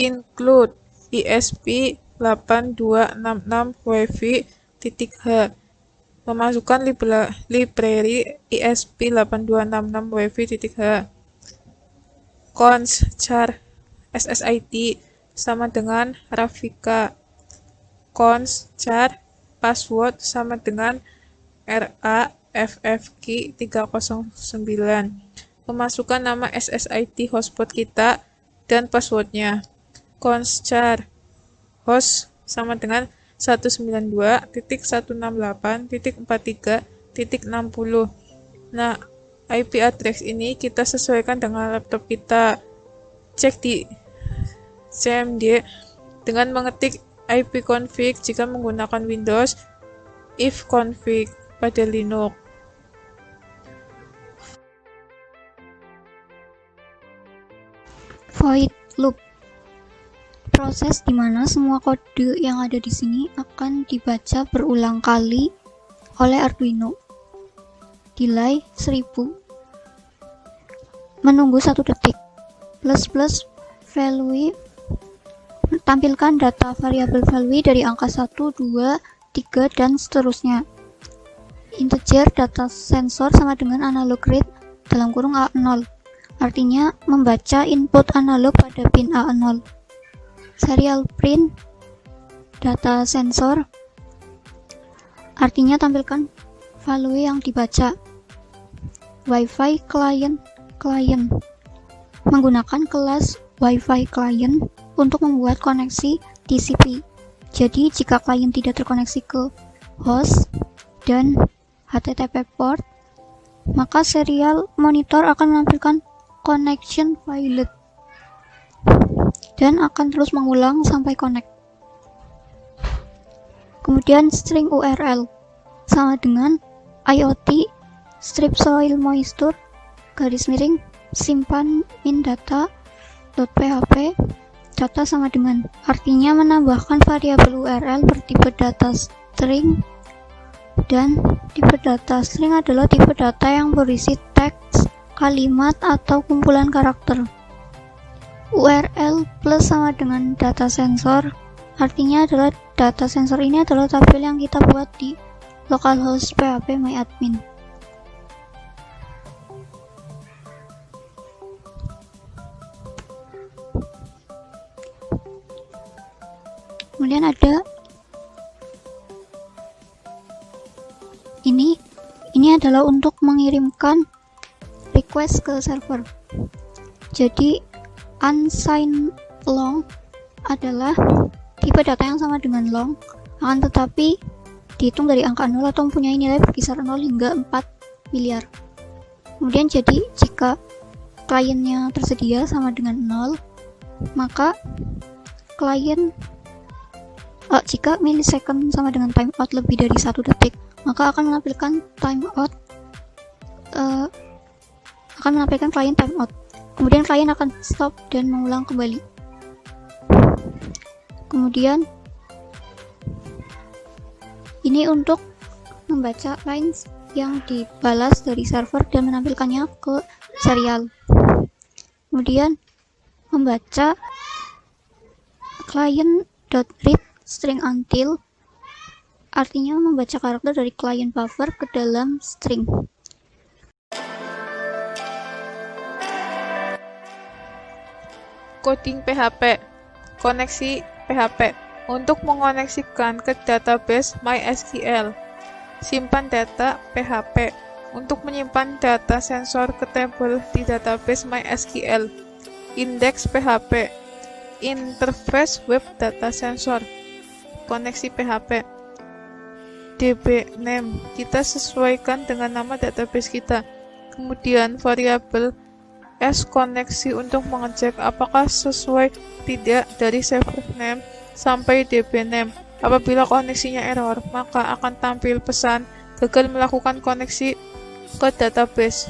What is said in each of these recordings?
Include ESP8266 WiFi.H. Memasukkan library ESP8266 WiFi.H. Cons char SSID sama dengan Rafika. Cons char password sama dengan RAFFK309. Memasukkan nama SSID hotspot kita dan passwordnya. Cons char host sama dengan 192.168.43.60. Nah, IP address ini kita sesuaikan dengan laptop kita. Cek di CMD dengan mengetik ipconfig jika menggunakan Windows, ifconfig pada Linux. Void loop. Proses di mana semua kode yang ada di sini akan dibaca berulang kali oleh Arduino. Delay 1000. Menunggu 1 detik. Plus value. Tampilkan data variabel value dari angka 1, 2, 3, dan seterusnya. Integer data sensor sama dengan analog read dalam kurung A0. Artinya membaca input analog pada pin A0. Serial print data sensor artinya tampilkan value yang dibaca. Wi-Fi client menggunakan kelas Wi-Fi client untuk membuat koneksi TCP. Jadi jika klien tidak terkoneksi ke host dan HTTP port, maka serial monitor akan menampilkan connection failed dan akan terus mengulang sampai connect. Kemudian string URL sama dengan IoT strip soil moisture simpan min data.php data sama dengan artinya menambahkan variabel URL bertipe data string, dan tipe data string adalah tipe data yang berisi teks, kalimat, atau kumpulan karakter. URL plus sama dengan data sensor, artinya adalah data sensor ini adalah tabel yang kita buat di localhost php myadmin. Kemudian ada ini adalah untuk mengirimkan request ke server. Jadi unsigned long adalah tipe data yang sama dengan long, akan tetapi dihitung dari angka 0 atau mempunyai nilai berkisar 0 hingga 4 miliar. Kemudian jadi jika kliennya tersedia sama dengan 0, maka jika millisecond sama dengan timeout lebih dari 1 detik, maka akan menampilkan klien timeout. Kemudian klien akan stop dan mengulang kembali. Kemudian ini untuk membaca lines yang dibalas dari server dan menampilkannya ke serial. Kemudian membaca client.read string until, artinya membaca karakter dari client buffer ke dalam string. Coding PHP, koneksi PHP. Untuk mengoneksikan ke database MySQL, simpan data PHP. Untuk menyimpan data sensor ke tabel di database MySQL, indeks PHP. Interface web data sensor, koneksi PHP. DB name, kita sesuaikan dengan nama database kita. Kemudian variabel S koneksi untuk mengecek apakah sesuai tidak dari server name sampai DB name. Apabila koneksinya error, maka akan tampil pesan gagal melakukan koneksi ke database.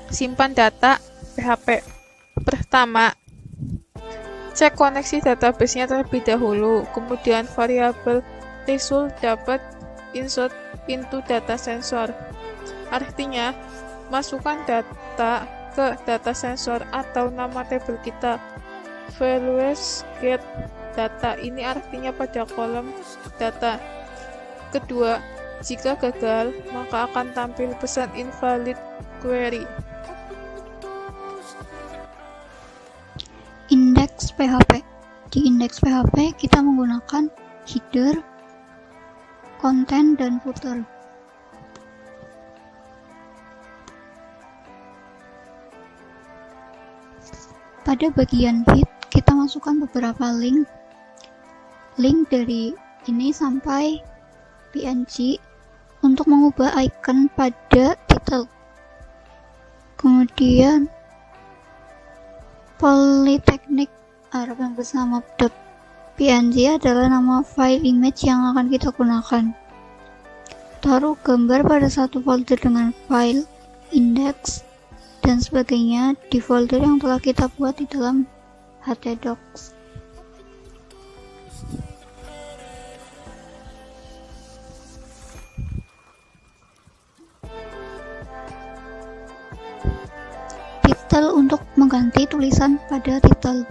Simpan data PHP. Pertama, cek koneksi database-nya terlebih dahulu. Kemudian variabel result dapat insert into data sensor. Artinya, masukkan data ke data sensor atau nama tabel kita. Values get data, ini artinya pada kolom data. Kedua, jika gagal, maka akan tampil pesan invalid query. Indeks PHP. Di indeks PHP kita menggunakan header, content, dan footer. Pada bagian head, kita masukkan beberapa link dari ini sampai PNG untuk mengubah icon pada title. Kemudian Polytechnic Arab yang bersama .png adalah nama file image yang akan kita gunakan. Taruh gambar pada satu folder dengan file, index, dan sebagainya di folder yang telah kita buat di dalam htdocs. Titel untuk mengganti tulisan pada titel.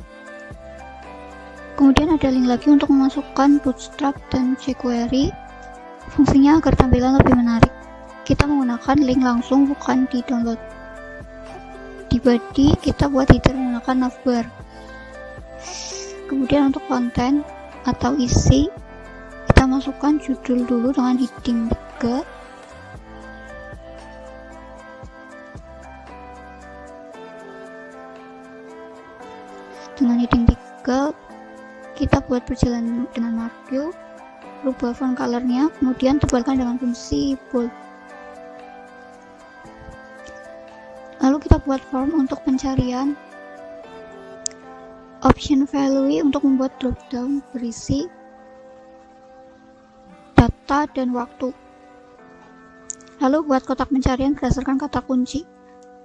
Kemudian ada link lagi untuk memasukkan bootstrap dan jQuery. Fungsinya agar tampilan lebih menarik. Kita menggunakan link langsung, bukan di download. Di body kita buat header menggunakan navbar. Kemudian untuk konten atau isi, kita masukkan judul dulu dengan heading 3. Dengan heading 3 kita buat perjalanan dengan marquee, rubah font colornya, kemudian tebalkan dengan fungsi bold. Lalu kita buat form untuk pencarian, option value untuk membuat dropdown berisi data dan waktu. Lalu buat kotak pencarian berdasarkan kata kunci,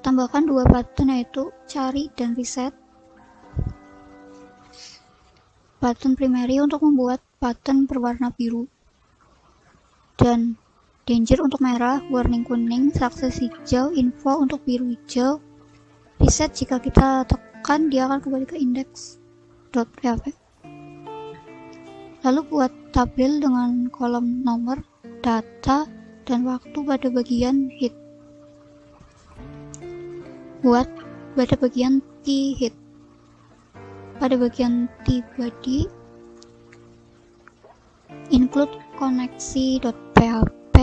tambahkan 2 button yaitu cari dan reset. Button primary untuk membuat button berwarna biru, dan danger untuk merah, warning kuning, sukses hijau, info untuk biru hijau, reset jika kita tekan dia akan kembali ke index.php. Lalu buat tabel dengan kolom nomor, data, dan waktu pada bagian head. Buat pada bagian t-head. Pada bagian t-body, include koneksi.php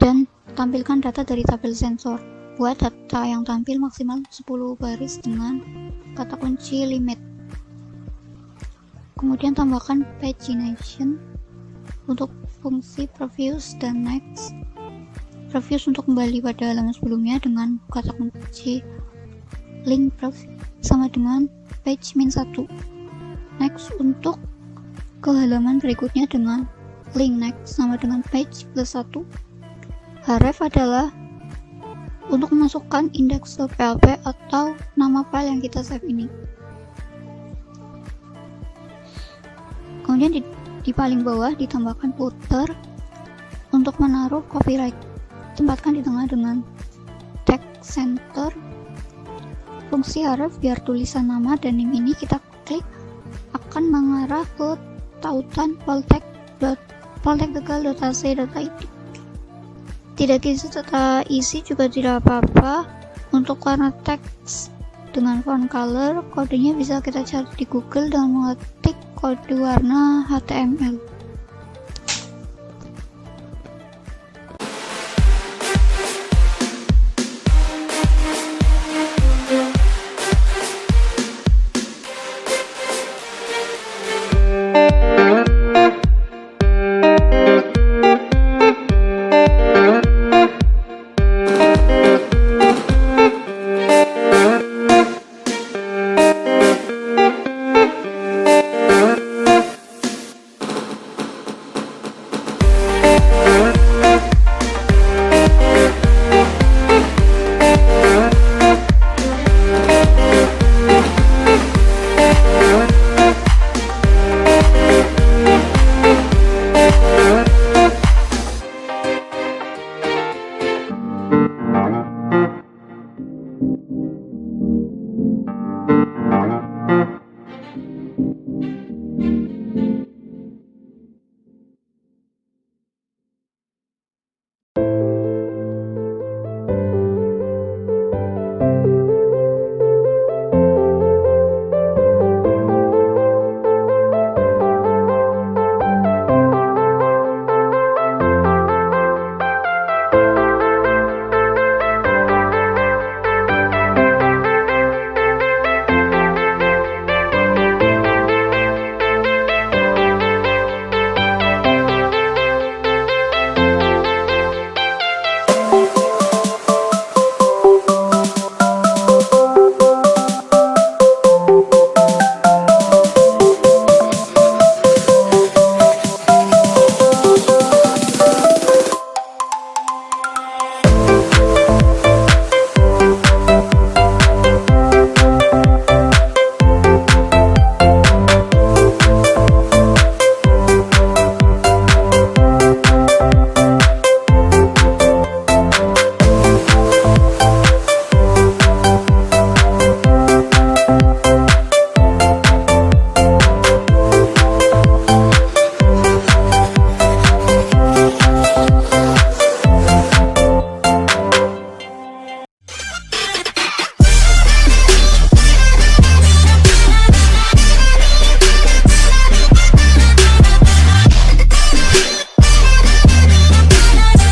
dan tampilkan data dari tabel sensor. Buat data yang tampil maksimal 10 baris dengan kata kunci limit. Kemudian tambahkan pagination untuk fungsi previous dan next. Previous untuk kembali pada halaman sebelumnya dengan kata kunci link previous sama dengan page -1. Next untuk ke halaman berikutnya dengan link next sama dengan page +1. Href adalah untuk memasukkan index.php atau nama file yang kita save ini. Kemudian di paling bawah ditambahkan footer untuk menaruh copyright. Tempatkan di tengah dengan tag center. Fungsi href biar tulisan nama dan name ini kita klik akan mengarah ke tautan poltek.tegal.ac.id. Tidak isi data isi juga tidak apa-apa. Untuk warna teks dengan font color, kodenya bisa kita cari di Google dengan mengetik kode warna HTML.